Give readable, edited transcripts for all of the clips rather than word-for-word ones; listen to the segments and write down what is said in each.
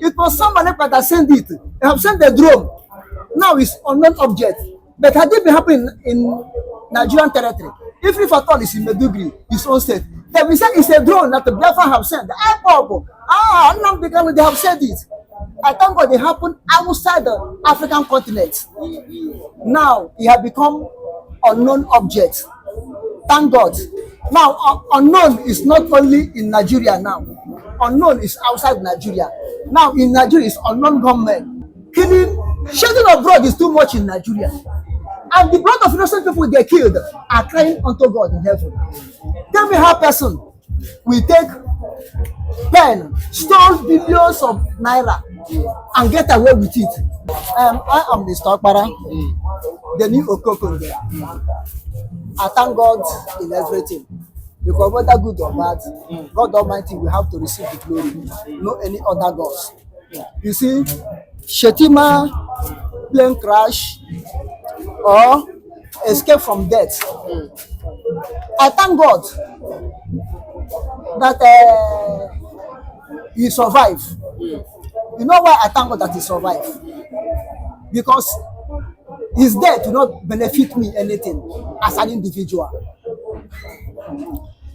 It was somebody that sent it. They have sent the drone. Now it's unknown object. But had it been happening in Nigerian territory, if at all it's in Medugri, his own state, then we say it's a drone that the Biafra have sent. The ekpa, nnamdikanu, they have said it. I thank God they happened outside the African continent. Now it has become unknown object. Thank God. Now unknown is not only in Nigeria now. Unknown is outside Nigeria. Now in Nigeria is unknown gunmen. Killing, shedding of blood is too much in Nigeria. And the blood of innocent people they killed are crying unto God in heaven. Tell me how person will take pen, stole billions of naira and get away with it. I am Mr. Okpara, the new Okoko there. I thank God in everything. Because whether good or bad, God Almighty will have to receive the glory, no any other gods. You see, Shettima plane crash or escape from death. I thank God that he survived. You know why I thank God that he survived? Because his death will not benefit me anything as an individual.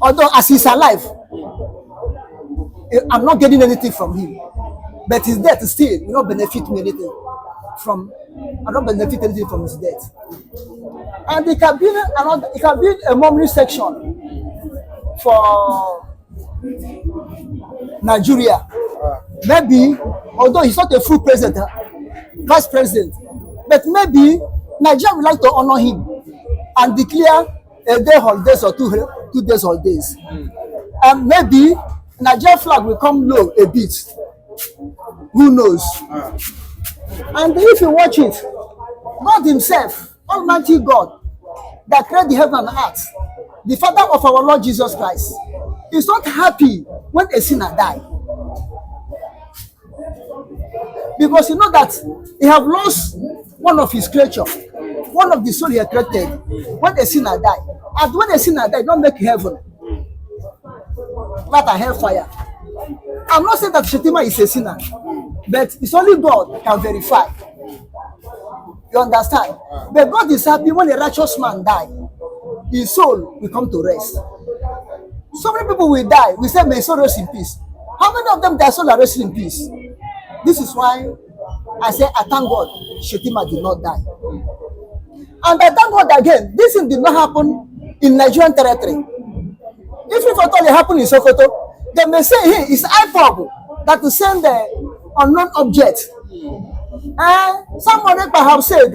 Although as he's alive, I'm not getting anything from him. But his death still will not benefit me anything from. I don't benefit anything from his death. And it can be a memory section for Nigeria. Maybe, although he's not a full president, vice president, but maybe Nigeria would like to honor him and declare a day holidays or 2 days holidays. And maybe Nigeria flag will come low a bit. Who knows? And if you watch it, God himself, Almighty God, that created the heaven and earth, the Father of our Lord Jesus Christ, is not happy when a sinner dies. Because you know that he have lost one of his creatures, one of the soul he had created, when a sinner dies. And when a sinner dies, don't make heaven, not a hellfire. I'm not saying that Shettima is a sinner, but it's only God can verify. You understand? But God is happy when a righteous man dies, his soul will come to rest. So many people will die. We say, may his soul rest in peace. How many of them their soul are resting in peace? This is why I say, I thank God Shettima did not die. And I thank God again, this thing did not happen in Nigerian territory. If it at all happened in Sokoto, they may say, hey, it's IPOB that to send the unknown object. And somebody perhaps said,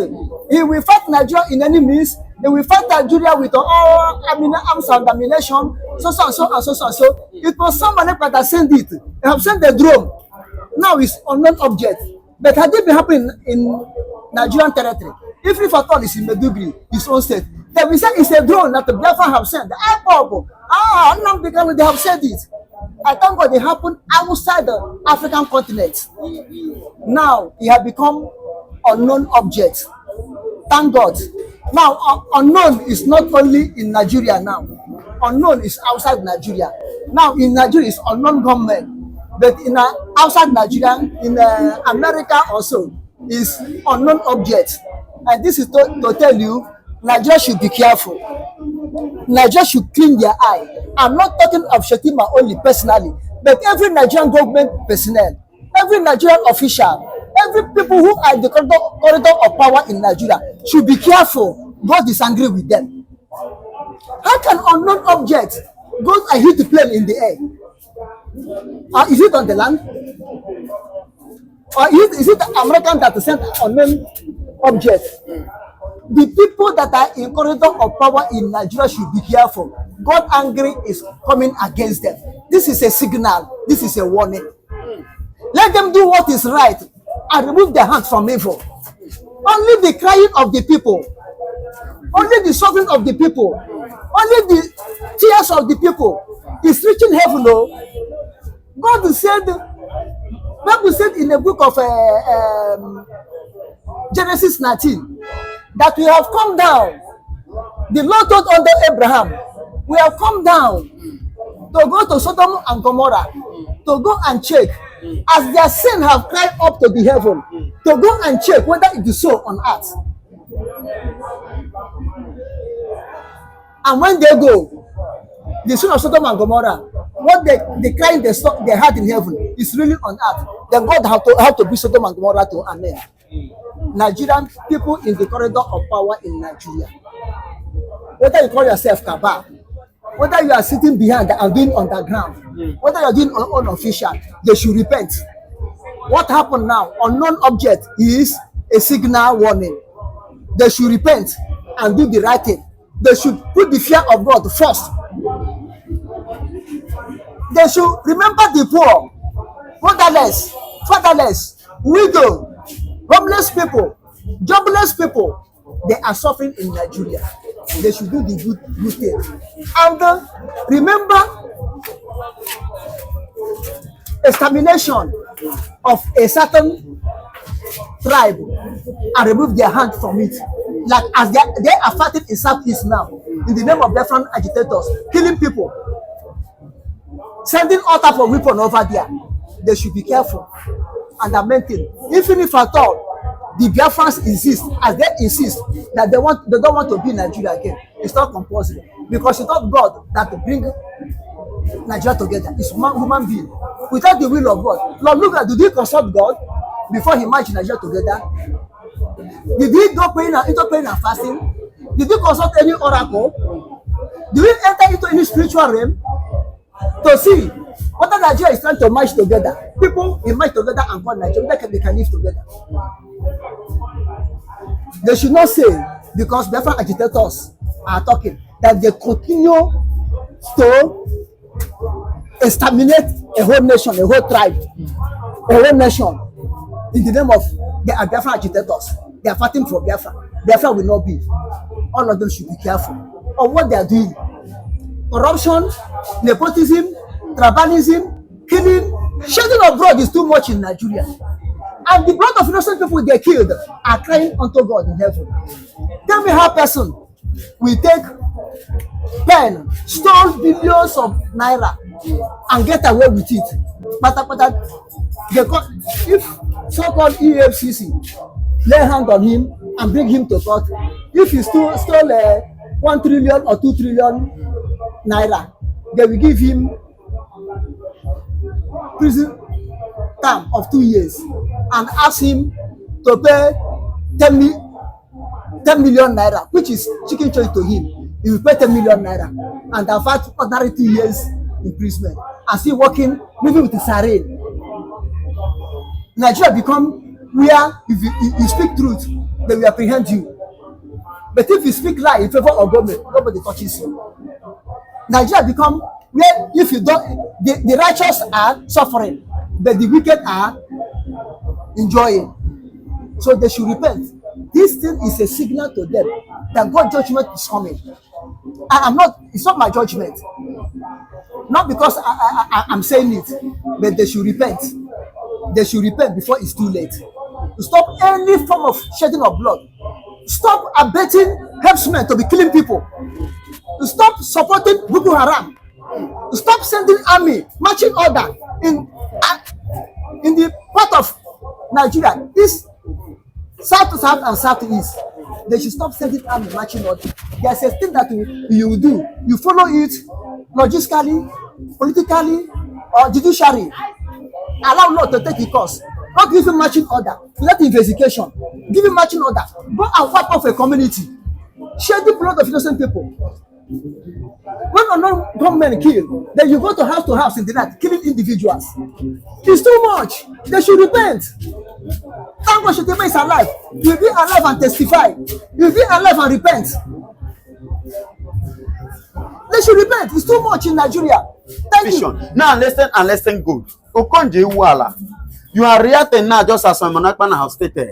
he will fight Nigeria in any means, he will fight Nigeria with all arms and ammunition, so. It was somebody that sent it. They have sent the drone. Now it's unknown object. But had it been happening in Nigerian territory, if at all it's in Medugri, his own state, then we say it's a drone that the Biafra have sent. The ekpa, nnamdikanu, they have said it. I thank God they happened outside the African continent. Now it has become unknown object. Thank God. Now unknown is not only in Nigeria now. Unknown is outside Nigeria. Now in Nigeria is unknown government. But in outside Nigeria, in America also, is unknown object. And this is to tell you, Nigeria should be careful. Nigeria should clean their eye. I'm not talking of Shettima only personally, but every Nigerian government personnel, every Nigerian official, every people who are in the corridor of power in Nigeria should be careful. God is angry with them. How can unknown object go and hit the plane in the air? Is it on the land? Or is it the American that sent unknown object? The people that are in corridor of power in Nigeria should be careful. God angry is coming against them. This is a signal. This is a warning. Let them do what is right and remove their hands from evil. Only the crying of the people, only the suffering of the people, only the tears of the people is reaching heaven. No, God said, Bible said in the book of Genesis 19 that we have come down. The Lord told unto Abraham, we have come down to go to Sodom and Gomorrah, to go and check as their sin have cried up to the heaven, to go and check whether it is so on earth. And when they go, the sin of Sodom and Gomorrah, what they crying they had in heaven is really on earth. Then God have to bring Sodom and Gomorrah to an end. Nigerian people in the corridor of power in Nigeria, whether you call yourself Kaba, whether you are sitting behind and doing underground, whether you are doing unofficial, they should repent. What happened now? Unknown object is a signal warning. They should repent and do the right thing. They should put the fear of God first. They should remember the poor, motherless, fatherless, widow, homeless people, jobless people. They are suffering in Nigeria. They should do the good thing. And remember, extermination of a certain tribe and remove their hand from it. Like as they are fighting in Southeast now, in the name of different agitators, killing people, sending all type of weapon over there. They should be careful and lamenting. Even if at all the Biafrans insist, as they insist that they don't want to be in Nigeria again, it's not compulsory, because it's not God that will bring Nigeria together. It's human being without the will of God. Lord, look at, did he consult God before he marched Nigeria together? Did he go praying and fasting? Did he consult any oracle? Did he enter into any spiritual realm to see whether Nigeria is trying to march together? People will march together and call Nigeria, they can live together. They should not say, because different agitators are talking, that they continue to exterminate a whole nation, a whole tribe, a whole nation in the name of they are Biafra agitators. They are fighting for Biafra. Biafra will not be. All of them should be careful of what they are doing. Corruption, nepotism, tribalism, killing, shedding of blood is too much in Nigeria. And the blood of innocent people they killed are crying unto God in heaven. Tell me how person will take pen, stole billions of naira and get away with it. But if so-called EFCC lay hand on him and bring him to court, if he stole 1 trillion or 2 trillion naira, they will give him prison term of 2 years and ask him to pay 10 million naira, which is chicken choice to him. He will pay 10 million naira and have had ordinary 2 years imprisonment and still working, living with the siren. Nigeria become where if you speak truth, they will apprehend you. But if you speak lie in favor of government, nobody touches you. Nigeria become where if you don't, the righteous are suffering, but the wicked are enjoying. So they should repent. This thing is a signal to them that God's judgment is coming. It's not my judgment. Not because I'm saying it, but they should repent. They should repent before it's too late. To stop any form of shedding of blood. Stop abetting herdsmen to be killing people. To stop supporting Boko Haram. To stop sending army, marching order in the part of Nigeria, east, south to south and south to east. They should stop sending army, marching order. There's a thing that you will do. You follow it logistically, politically, or judicially. Allow law to take the course. Not give him marching order. Let investigation. Give him marching order. Go and wipe off a community. Shed the blood of innocent people. When unknown gunmen kill, then you go to house in the night, killing individuals. It's too much. They should repent. Thank God Shettima is alive. You'll be alive and testify. You'll be alive and repent. They should repent. It's too much in Nigeria. Thank you. Now listen good. Okonje Iweala, you are reacting now just as Simon Akpana has stated.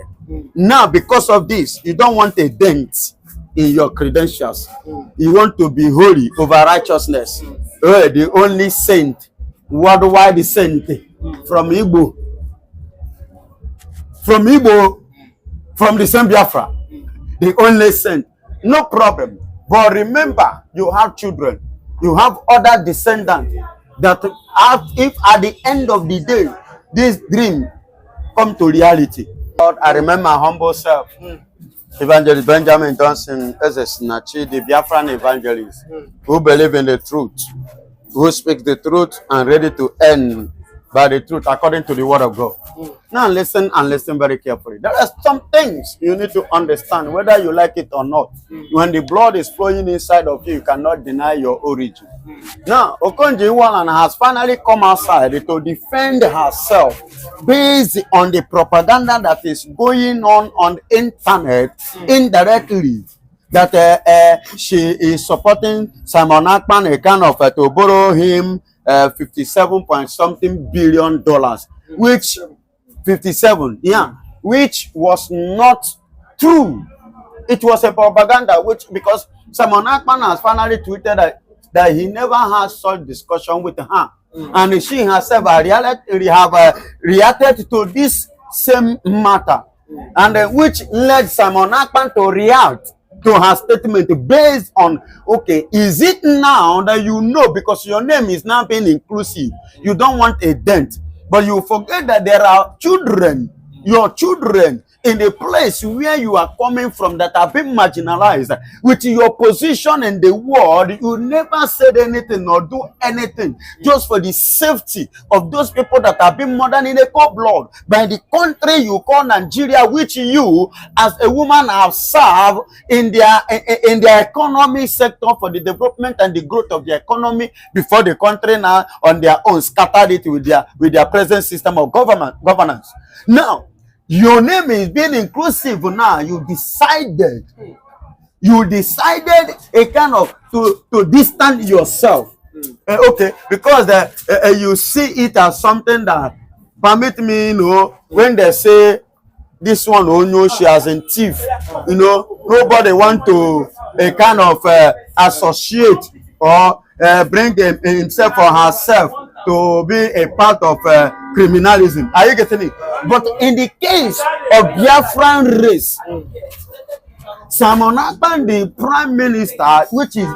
Now because of this, you don't want a dent in your credentials. You want to be holy over righteousness. The only saint, worldwide saint from Igbo. From the same Biafra. The only saint. No problem. But remember, you have children. You have other descendants that have, if at the end of the day, this dream come to reality. Lord, I remember my humble self. Evangelist Benjamin Johnson as a Snachi, the Biafran evangelist, who believe in the truth, who speaks the truth and ready to end by the truth according to the word of God. Now listen and listen very carefully. There are some things you need to understand, whether you like it or not. When the blood is flowing inside of you, you cannot deny your origin. Now, Okonjo-Iweala has finally come outside to defend herself based on the propaganda that is going on the internet indirectly. That she is supporting Simon Akpan, a kind of to borrow him 57 point something billion dollars, which 57, yeah, which was not true. It was a propaganda, which because Simon Akpan has finally tweeted that he never had such discussion with her, and she herself reacted to this same matter, and which led Simon Akpan to react to her statement based on, okay, is it now that you know, because your name is now being inclusive, you don't want a dent, but you forget that there are children, your children, in a place where you are coming from that have been marginalized. With your position in the world, you never said anything or do anything just for the safety of those people that have been murdered in a cold blood by the country you call Nigeria, which you as a woman have served in their economic sector for the development and the growth of the economy before the country now on their own scattered it with their present system of governance. Now your name is being inclusive. Now you decided a kind of to distance yourself, okay, because you see it as something that, permit me, you know, when they say this one, oh no, she has a thief, you know, nobody want to a kind of associate or bring himself or herself to be a part of criminalism. Are you getting it? But in the case of Biafran race, Simon Akpan, the prime minister, which is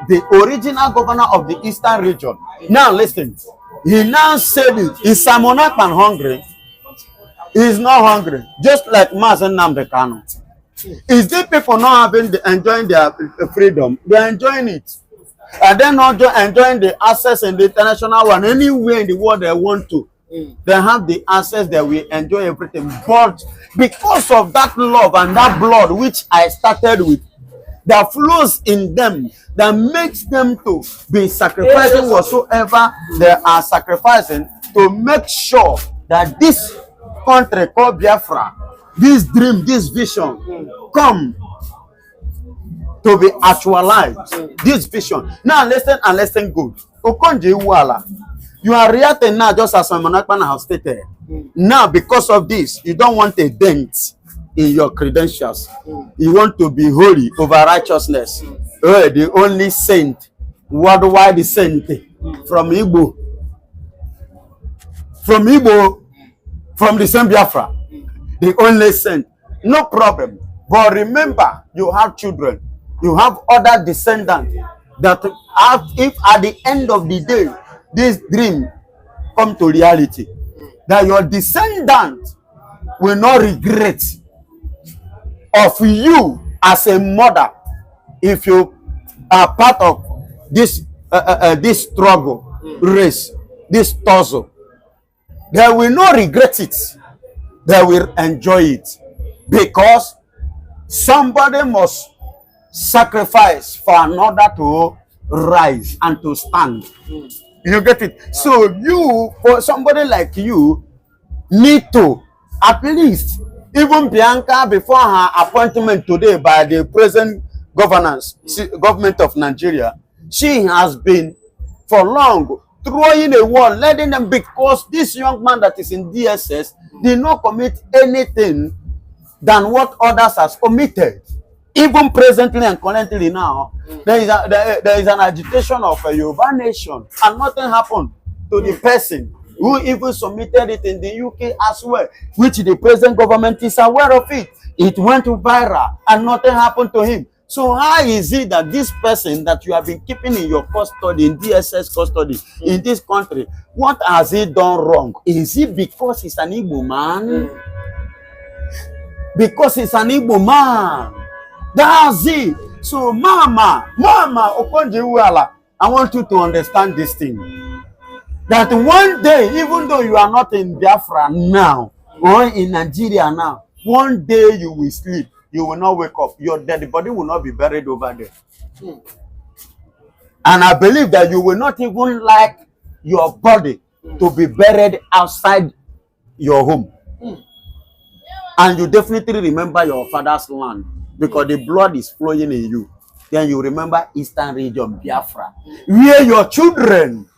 the original governor of the eastern region. Now listen, he now said it. Is Simon Akpan hungry? He is not hungry. Just like nnamdikanu. Is these people not enjoying their freedom? They are enjoying it. And they're not enjoying the access in the international one. Anywhere in the world they want to. They have the access, that we enjoy everything. But because of that love and that blood which I started with, that flows in them, that makes them to be sacrificing whatsoever they are sacrificing to make sure that this country called Biafra, this dream, this vision, come to be actualized. This vision. Now listen and listen good. Okonjo-Iweala, you are reacting now just as Simon Akpan has stated. Now because of this, you don't want a dent in your credentials. You want to be holy over righteousness. The only saint, worldwide saint from igbo. From the same Biafra. The only saint. No problem. But remember, you have children. You have other descendants that if at the end of the day, this dream come to reality, that your descendant will not regret of you as a mother if you are part of this this struggle, race, this tussle. They will not regret it. They will enjoy it, because somebody must sacrifice for another to rise and to stand. You get it? So you, for somebody like you, need to at least, even Bianca, before her appointment today by the present government of Nigeria, she has been for long throwing a wall, letting them, because this young man that is in DSS did not commit anything than what others has committed. Even presently and currently now, there is an agitation of a Yoruba nation, and nothing happened to the person who even submitted it in the UK as well, which the present government is aware of it. It went viral and nothing happened to him. So how is it that this person that you have been keeping in your custody, in DSS custody, in this country, what has he done wrong? Is it because he's an Igbo man? Because he's an Igbo man. That's it. So Mama Okonjo-Iweala, I want you to understand this thing. That one day, even though you are not in Biafra now, or in Nigeria now, one day you will sleep. You will not wake up. Your dead body will not be buried over there. And I believe that you will not even like your body to be buried outside your home. And you definitely remember your father's land because the blood is flowing in you. Then you remember Eastern region, Biafra, where your children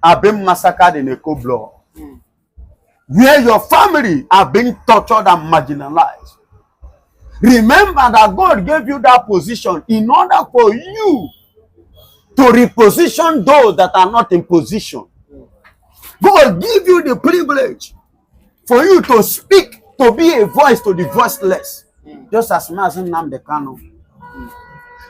are being massacred in Eco blood, where your family are being tortured and marginalized. Remember that God gave you that position in order for you to reposition those that are not in position. God give you the privilege for you to speak, to be a voice to the voiceless. Just as nnamdikanu.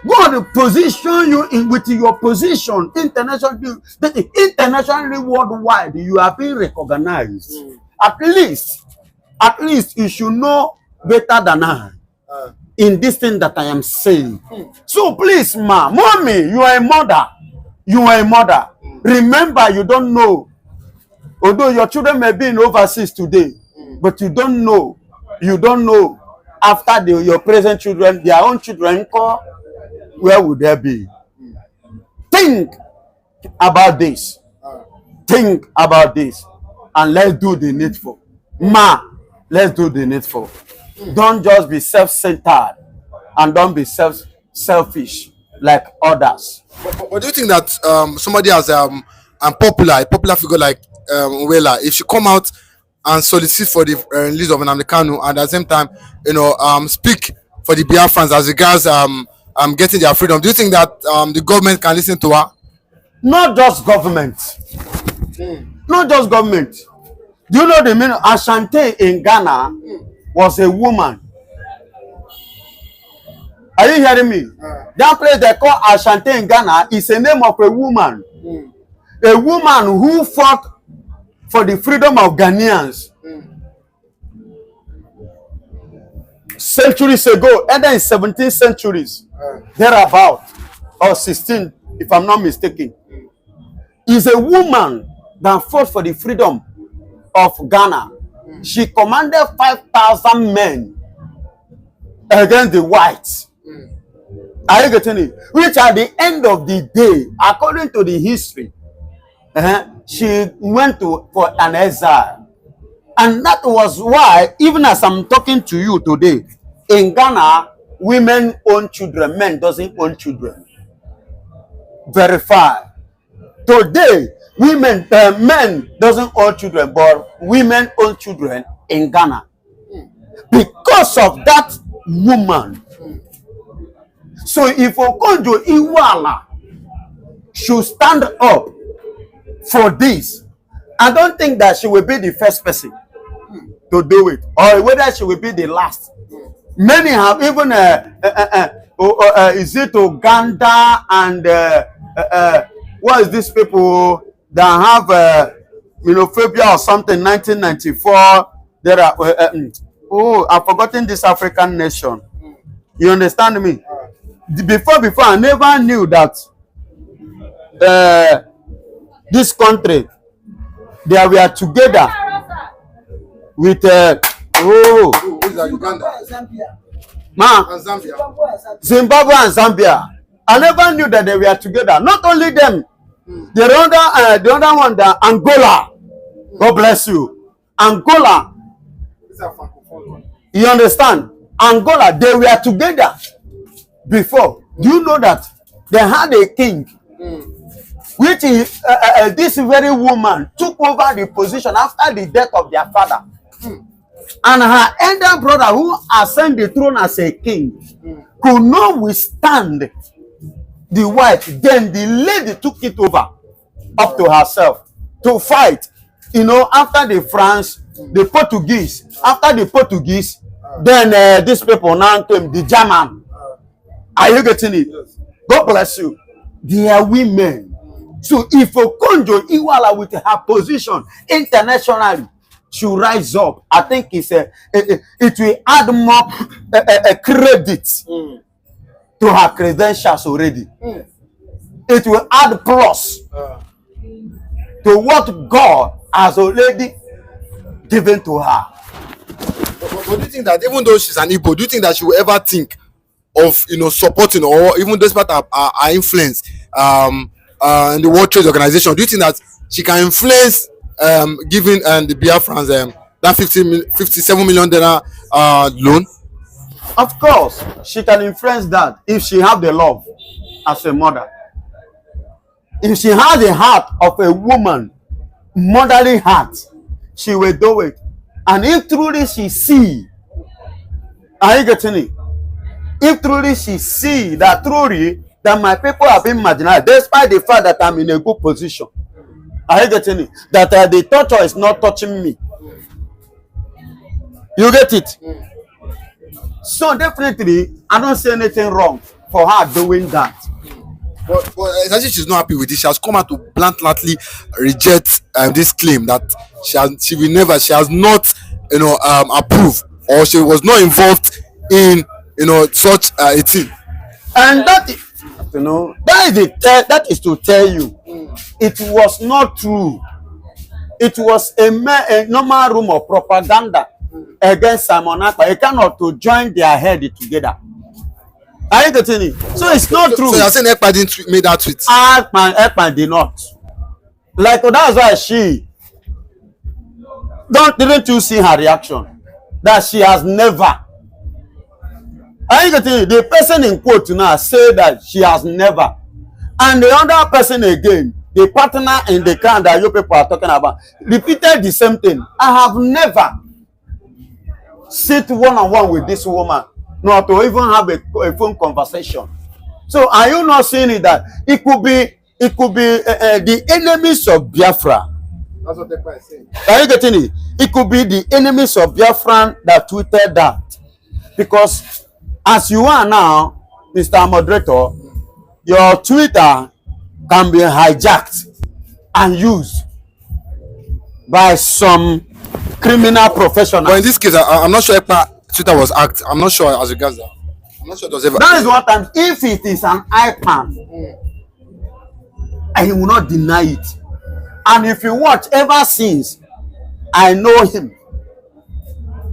God position you in with your position internationally, worldwide. You are being recognized. At least you should know better than I. In this thing that I am saying. So please, mommy, you are a mother. You are a mother. Remember, you don't know. Although your children may be in overseas today, but you don't know. You don't know after your present children, their own children, where would they be? Think about this. Think about this. And let's do the needful. Let's do the needful. Don't just be self-centered and don't be selfish like others. But do you think that somebody as a popular figure like Wela, if she come out and solicit for the release of nnamdikanu and at the same time, speak for the Biafrans as regards getting their freedom, do you think that the government can listen to her? Not just government. Not just government. Do you know the meaning? Ashanti in Ghana was a woman. Are you hearing me? That place they call Ashanti in Ghana is the name of a woman. A woman who fought for the freedom of Ghanaians. Centuries ago, either in 17th centuries, thereabout, or 16th, if I'm not mistaken, is a woman that fought for the freedom of Ghana. She commanded 5,000 men against the whites. Are you getting it? Which at the end of the day, according to the history, she went for an exile. And that was why, even as I'm talking to you today, in Ghana, women own children, men doesn't own children. Verify. Today, men doesn't own children, but women own children in Ghana. Because of that woman. So if Okonjo-Iweala should stand up for this, I don't think that she will be the first person to do it, or whether she will be the last. Many have even is it Uganda and what is this people that have phobia or something? 1994. There are I've forgotten this African nation. You understand me? Before I never knew that this country they were together with Zimbabwe and Zambia. I never knew that they were together. Not only them, the other one, the Angola. God bless you. Angola. You understand? Angola, they were together before. Do you know that they had a king, which is this very woman took over the position after the death of their father, and her elder brother, who ascended the throne as a king, could not withstand the wife. Then the lady took it over up to herself to fight. After the France, the Portuguese, after the Portuguese, then these people now came, the German. Are you getting it? God bless you. They are women. So if Okonjo Iweala with her position internationally should rise up, I think it will add more credit to her credentials already. It will add plus to what God has already given to her. But do you think that even though she's an Igbo, do you think that she will ever think of supporting, or even despite her influence in the World Trade Organization, do you think that she can influence giving the Biafrans that $57 million loan? Of course, she can influence that if she have the love as a mother. If she has the heart of a woman, motherly heart, she will do it. And if truly she see, are you getting it? If truly she see that truly that my people have been marginalized, despite the fact that I'm in a good position, are you getting it? That the torture is not touching me. You get it? So definitely, I don't see anything wrong for her doing that. But as if she's not happy with this, she has come out to bluntly reject this claim that she has not approved, or she was not involved in such a thing. And that is, that is to tell you, it was not true. It was a normal room of propaganda against Simon Ekpa. You cannot to join their head together. Are you getting it? So it's not true. So you're saying Ekpa didn't make that tweet? Ekpa did not. Like, that's why didn't you see her reaction? That she has never. Are you getting it? The person in quote now say that she has never. And the other person again, the partner in the car that you people are talking about, repeated the same thing. I have never sit one-on-one with this woman, not to even have a phone conversation. So are you not seeing it that it could be the enemies of Biafra? That's what Ekpa is saying. Are you getting it? It could be the enemies of Biafra that tweeted that. Because as you are now, Mr. Moderator, your Twitter can be hijacked and used by some criminal professionals. But in this case, I'm not sure Ekpa Twitter was hacked. I'm not sure as regards that. I'm not sure it was ever. That is what I'm. If it is an icon, and he will not deny it. And if you watch ever since, I know him.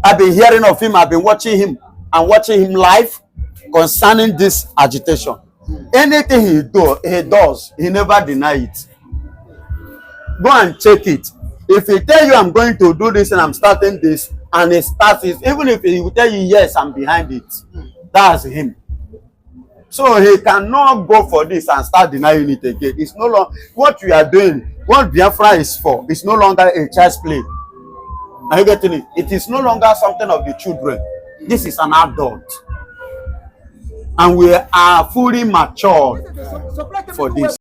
I've been hearing of him. I've been watching him and watching him live concerning this agitation. Anything he does, he never deny it. Go and check it. If he tell you I'm going to do this and I'm starting this, and he starts it, even if he will tell you yes, I'm behind it, that's him. So he cannot go for this and start denying it again. It's no longer what we are doing. What Biafra is for, it's no longer a child's play. Are you getting it? It is no longer something of the children. This is an adult. And we are fully matured for this.